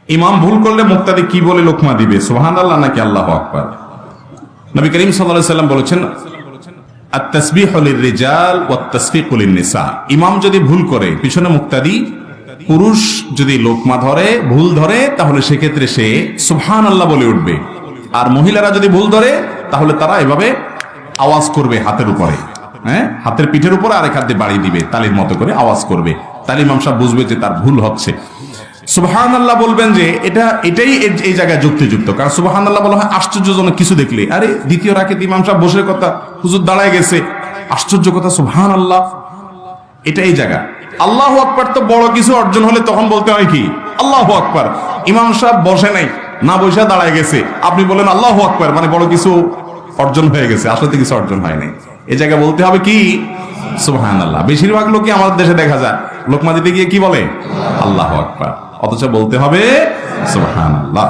ইমাম ভুল করলে মুক্তাদি কি বলে লোকমা দিবে, সুবহানাল্লাহ নাকি আল্লাহু আকবার? নবী করিম সাল্লাল্লাহু আলাইহি সাল্লাম বলেছেন, আত-তাসবিহু লির-রিজাল ওয়াত-তাসফিকু লিন-নিসা। ইমাম যদি ভুল করে, পিছনে মুক্তাদি পুরুষ যদি লোকমা ধরে, ভুল ধরে, তাহলে সেক্ষেত্রে সে সুবহানাল্লাহ বলে উঠবে। আর মহিলারা যদি ভুল ধরে, তাহলে তারা এভাবে আওয়াজ করবে হাতের উপরে, হ্যাঁ, হাতের পিঠের উপরে আরেক হাত দিয়ে বাড়িয়ে দিবে, তালির মতো করে আওয়াজ করবে। তাহলে ইমাম সাহেব বুঝবে যে তার ভুল হচ্ছে। সুবহানাল্লাহ বলবেন যে এটাই এই জায়গায় যুক্তিযুক্ত, কারণ সুবহানাল্লাহ বলা হয় আশ্চর্যজনক কিছু দেখলে। আরে দ্বিতীয় রাকাতে ইমাম সাহেব বসে কথা, হুজুর দাঁড়ায় গেছে, আশ্চর্য কথা, সুবহানাল্লাহ, এটা এই জায়গা। আল্লাহু আকবার তো বড় কিছু অর্জন হলে তখন বলতে হয় কি আল্লাহু আকবার। ইমাম সাহেব বসে নাই, না বসে দাঁড়ায় গেছে, আপনি বলেন আল্লাহু আকবার, মানে বড় কিছু অর্জন হয়ে গেছে, আসলে কিছু অর্জন হয় নাই। এই জায়গায় বলতে হবে কি সুবহানাল্লাহ। বেশিরভাগ লোকই আমাদের দেশে দেখা যায় লোকমা দিতে গিয়ে কি বলে আল্লাহু আকবার, অথচ বলতে হবে সুবহানাল্লাহ।